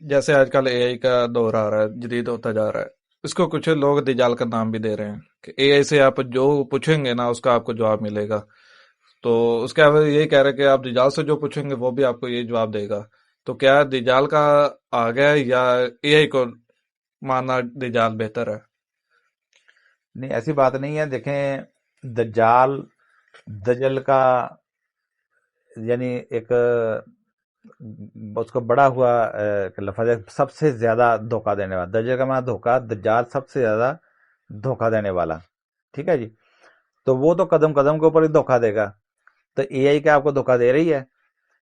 جیسے آج کل اے آئی کا دور آ رہا ہے، جدید ہوتا جا رہا ہے، اس کو کچھ لوگ دجال کا نام بھی دے رہے ہیں کہ اے آئی سے آپ جو پوچھیں گے نا اس کا آپ کو جواب ملے گا۔ تو اس کے علاوہ یہی کہہ رہے ہیں کہ آپ دجال سے جو پوچھیں گے وہ بھی آپ کو یہ جواب دے گا۔ تو کیا دجال کا آ گیا ہے یا اے آئی کو ماننا دجال بہتر ہے؟ نہیں، ایسی بات نہیں ہے. دیکھیں، دجال دجل کا یعنی ایک اس کو بڑا ہوا لفظ ہے، سب سے زیادہ دھوکہ دینے والا. دجل کا معنی دھوکہ، دجال سب سے زیادہ دھوکہ دینے والا. ٹھیک ہے جی. تو وہ تو قدم قدم کے اوپر ہی دھوکہ دے گا. تو اے آئی کیا آپ کو دھوکہ دے رہی ہے؟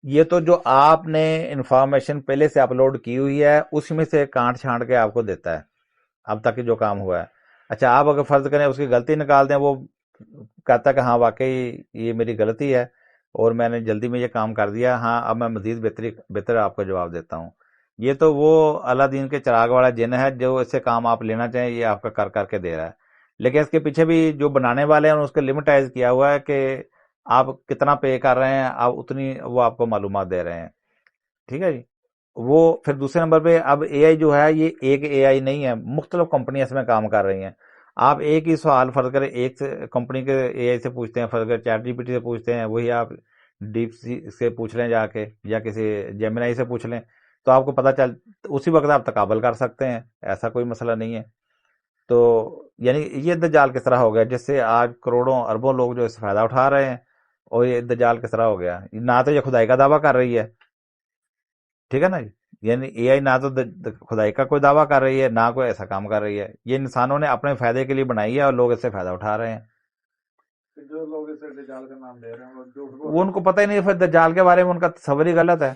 یہ تو جو آپ نے انفارمیشن پہلے سے اپلوڈ کی ہوئی ہے اس میں سے کانٹ چھانٹ کے آپ کو دیتا ہے اب تک جو کام ہوا ہے. اچھا، آپ اگر فرض کریں اس کی غلطی نکال دیں، وہ کہتا ہے کہ ہاں واقعی یہ میری غلطی ہے اور میں نے جلدی میں یہ کام کر دیا، ہاں اب میں مزید بہتر آپ کو جواب دیتا ہوں. یہ تو وہ اللہ دین کے چراغ والا جن ہے جو اس سے کام آپ لینا چاہیں یہ آپ کا کر کر کے دے رہا ہے. لیکن اس کے پیچھے بھی جو بنانے والے ہیں اس کو لمٹائز کیا ہوا ہے کہ آپ کتنا پے کر رہے ہیں، آپ اتنی وہ آپ کو معلومات دے رہے ہیں. ٹھیک ہے جی. وہ پھر دوسرے نمبر پہ اب اے آئی جو ہے یہ ایک اے آئی نہیں ہے، مختلف کمپنیاں اس میں کام کر رہی ہیں. آپ ایک ہی سوال فرض کریں ایک کمپنی کے اے آئی سے پوچھتے ہیں، فرض کر چیٹ جی پی ٹی سے پوچھتے ہیں، وہی آپ ڈیپ سی سے پوچھ لیں جا کے، یا کسی جیمنائی سے پوچھ لیں، تو آپ کو پتہ چل اسی وقت آپ تقابل کر سکتے ہیں. ایسا کوئی مسئلہ نہیں ہے. تو یعنی یہ دجال کس طرح ہو گیا جس سے آج کروڑوں اربوں لوگ جو اس سے فائدہ اٹھا رہے ہیں، اور یہ دجال کس طرح ہو گیا. نہ تو یہ خدائی کا دعویٰ کر رہی ہے، ٹھیک ہے نا جی. یعنی اے آئی نہ تو خدائی کا کوئی دعویٰ کر رہی ہے، نہ کوئی ایسا کام کر رہی ہے. یہ انسانوں نے اپنے فائدے کے لیے بنائی ہے اور لوگ اس سے فائدہ اٹھا رہے ہیں. جو لوگ اسے دجال کا نام دے رہے ہیں وہ جھوٹ بول وہ رہے ان کو پتہ ہی نہیں، پھر دجال کے بارے میں ان کا تصور ہی غلط ہے.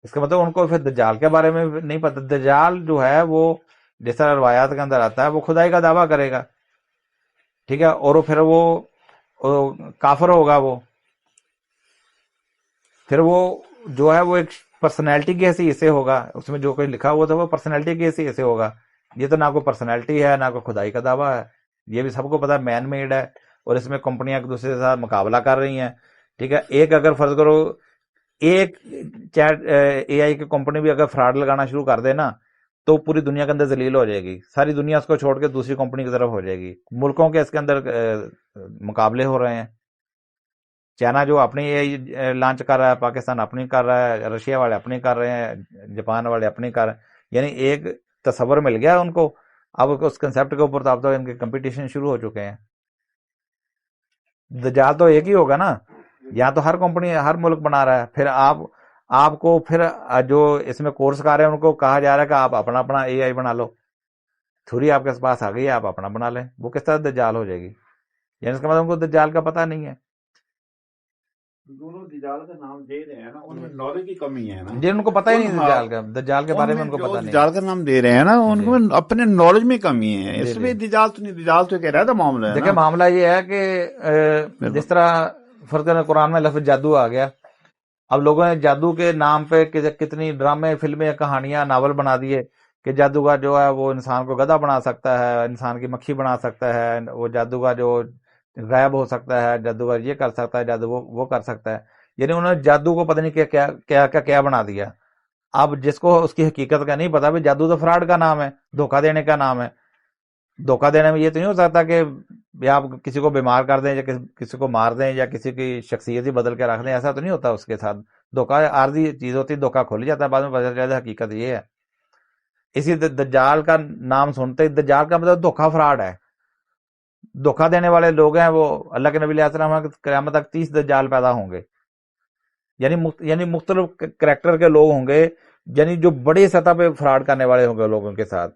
اس کا مطلب ان کو پھر دجال کے بارے میں نہیں پتہ. دجال جو ہے وہ جس طرح روایات کے اندر آتا ہے وہ خدائی کا دعویٰ کرے گا، ٹھیک ہے، اور پھر وہ کافر ہوگا. وہ پھر وہ جو ہے وہ ایک پرسنالٹی کی حیثیت سے ہوگا. اس میں جو کوئی لکھا ہوا تھا وہ پرسنالٹی کی حیثیت سے ہوگا. یہ تو نہ کوئی پرسنالٹی ہے نہ کوئی خدائی کا دعویٰ ہے. یہ بھی سب کو پتا ہے مین میڈ ہے، اور اس میں کمپنیاں ایک دوسرے کے ساتھ مقابلہ کر رہی ہیں. ٹھیک ہے. ایک اگر فرض کرو ایک چیٹ اے آئی کی کمپنی بھی اگر فراڈ لگانا شروع کر دے نا تو پوری دنیا کے اندر ذلیل ہو جائے گی. ساری دنیا اس کو چھوڑ کے دوسری کمپنی کی طرف ہو جائے گی. ملکوں کے اس کے اندر مقابلے ہو رہے ہیں. چائنا جو اپنی لانچ کر رہا ہے، پاکستان اپنی کر رہا ہے، رشیا والے اپنی کر رہے ہیں، جاپان والے اپنی کر رہے ہیں. یعنی ایک تصور مل گیا ان کو. اب اس کنسپٹ کے اوپر تو اب تو ان کے کمپٹیشن شروع ہو چکے ہیں. دجال تو ایک ہی ہوگا نا. یا تو ہر کمپنی ہر ملک بنا رہا ہے، پھر آپ کو پھر جو اس میں کورس کر رہے ہیں ان کو کہا جا رہا ہے کہ آپ اپنا اپنا اے آئی بنا لو. تھوڑی آپ کے پاس آ گئی ہے، آپ اپنا بنا لیں. وہ کس طرح دجال ہو جائے گی؟ یعنی اس کا مطلب ان کو دجال کا پتہ نہیں ہے. دونوں دجال کا نام دے رہے ہیں نا، ان میں نالج کی کمی ہے نا. جی ان کو پتہ ہی نہیں دجال کے بارے میں ان کو جو پتہ نہیں. دجال کا نام دے رہے ہیں نا ان کو اپنے نالج میں کمی ہے. اس جی لیے دجال تو نہیں، دجال تو کہہ رہا تھا معاملہ ہے دیکھیں نا. معاملہ یہ ہے کہ جس طرح فرض کریں قرآن میں لفظ جادو آ گیا. اب لوگوں نے جادو کے نام پہ کتنی ڈرامے، فلمیں، کہانیاں، ناول بنا دیے کہ جادوگر جو ہے وہ انسان کو گدھا بنا سکتا ہے، انسان کی مکھی بنا سکتا ہے، وہ جادوگر جو غائب ہو سکتا ہے، جادوگر یہ کر سکتا ہے، جادو وہ کر سکتا ہے. یعنی انہوں نے جادو کو پتہ نہیں کیا کیا کیا کیا بنا دیا. اب جس کو اس کی حقیقت کا نہیں پتا، بھی جادو تو فراڈ کا نام ہے، دھوکہ دینے کا نام ہے. دھوکہ دینے میں یہ تو نہیں ہو سکتا کہ آپ کسی کو بیمار کر دیں یا کسی کو مار دیں یا کسی کی شخصیت ہی بدل کے رکھ دیں. ایسا تو نہیں ہوتا اس کے ساتھ. دھوکہ عارضی چیز ہوتی ہے، دھوکہ کھل جاتا ہے بعد میں پتہ چلتا ہے حقیقت یہ ہے. اسی دجال کا نام سنتے ہی دجال کا مطلب دھوکہ، فراڈ ہے. دھوکہ دینے والے لوگ ہیں وہ اللہ کے نبی علیہ السلام قیامت تک 30 دجال پیدا ہوں گے. یعنی مختلف کریکٹر کے لوگ ہوں گے، یعنی جو بڑی سطح پہ فراڈ کرنے والے ہوں گے لوگوں کے ساتھ.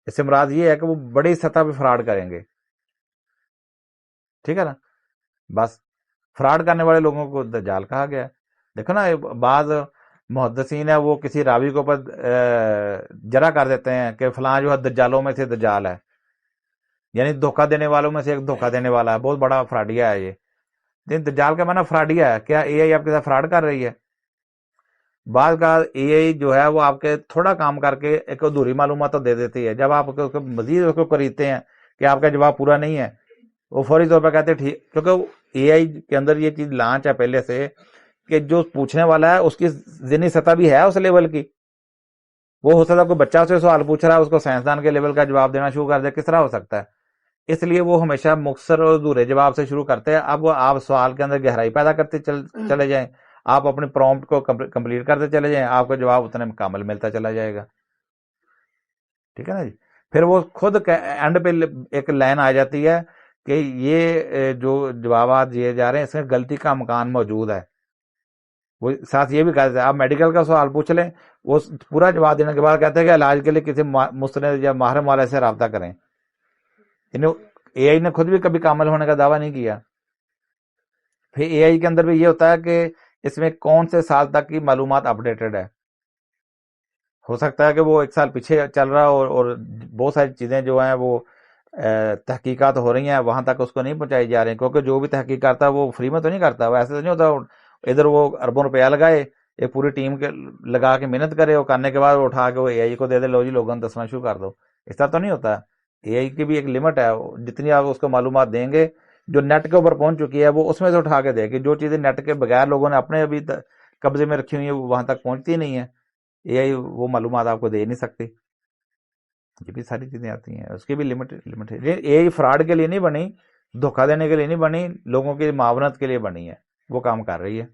اس سے مراد یہ ہے کہ وہ بڑی سطح پہ فراڈ کریں گے. ٹھیک ہے نا. بس فراڈ کرنے والے لوگوں کو دجال کہا گیا. دیکھو نا بعض محدثین ہے وہ کسی راوی کے اوپر جرح کر دیتے ہیں کہ فلاں جو ہے دجالوں میں سے دجال ہے، یعنی دھوکہ دینے والوں میں سے ایک دھوکہ دینے والا ہے، بہت بڑا فراڈیا ہے یہ. لیکن دجال کا معنی فراڈیا ہے. کیا اے آئی آپ کے ساتھ فراڈ کر رہی ہے؟ بعض کا اے آئی جو ہے وہ آپ کے تھوڑا کام کر کے ایک ادھوری معلومات تو دے دیتی ہے. جب آپ مزید اس کو خریدتے ہیں کہ آپ کا جواب پورا نہیں ہے، وہ فوری طور پر کہتے ہیں ٹھیک، کیونکہ اے آئی کے اندر یہ چیز لانچ ہے پہلے سے کہ جو پوچھنے والا ہے اس کی ذہنی سطح بھی ہے اس لیول کی. وہ ہو سکتا ہے کوئی بچہ اسے سوال پوچھ رہا ہے، اس کو سائنسدان کے لیول کا جواب دینا شروع کر دے، کس طرح ہو سکتا ہے؟ اس لیے وہ ہمیشہ مختصر اور ادھورے جواب سے شروع کرتے ہیں. اب وہ آپ سوال کے اندر گہرائی پیدا کرتے چلے جائیں، آپ اپنے پرومپٹ کو کمپلیٹ کرتے چلے جائیں، آپ کو جواب اتنے کامل ملتا چلا جائے گا. ٹھیک ہے نا جی. پھر وہ خود اینڈ پہ ایک لائن آ جاتی ہے کہ یہ جو جوابات دیے جا رہے ہیں اس میں غلطی کا امکان موجود ہے. وہ ساتھ یہ بھی کہتے ہیں آپ میڈیکل کا سوال پوچھ لیں، وہ پورا جواب دینے کے بعد کہتے ہیں کہ علاج کے لیے کسی مستند یا ماہر والے سے رابطہ کریں. اے آئی نے خود بھی کبھی کامل ہونے کا دعویٰ نہیں کیا. پھر اے آئی کے اندر بھی یہ ہوتا ہے کہ اس میں کون سے سال تک کی معلومات اپڈیٹڈ ہے. ہو سکتا ہے کہ وہ 1 سال پیچھے چل رہا اور بہت ساری چیزیں جو ہیں وہ تحقیقات ہو رہی ہیں وہاں تک اس کو نہیں پہنچائی جا رہی، کیونکہ جو بھی تحقیق کرتا ہے وہ فری میں تو نہیں کرتا، وہ ایسے تو نہیں ہوتا ادھر وہ اربوں روپیہ لگائے ایک پوری ٹیم کے لگا کے محنت کرے، وہ کرنے کے بعد وہ اٹھا کے وہ اے آئی کو دے دے، لو جی لوگوں نے دسنا شروع کر دو. اس طرح تو نہیں ہوتا. اے آئی کی بھی ایک لمٹ ہے، جتنی آپ اس کو معلومات دیں گے جو نیٹ کے اوپر پہنچ چکی ہے وہ اس میں سے اٹھا کے دے گی. جو چیزیں نیٹ کے بغیر لوگوں نے اپنے ابھی قبضے میں رکھی ہوئی ہیں وہ وہاں تک پہنچتی نہیں ہے. اے آئی وہ معلومات آپ کو دے نہیں سکتی. یہ بھی ساری چیزیں آتی ہیں، اس کی بھی لمٹ ہے. اے آئی فراڈ کے لیے نہیں بنی، دھوکہ دینے کے لیے نہیں بنی، لوگوں کی معاونت کے لیے بنی ہے، وہ کام کر رہی ہے.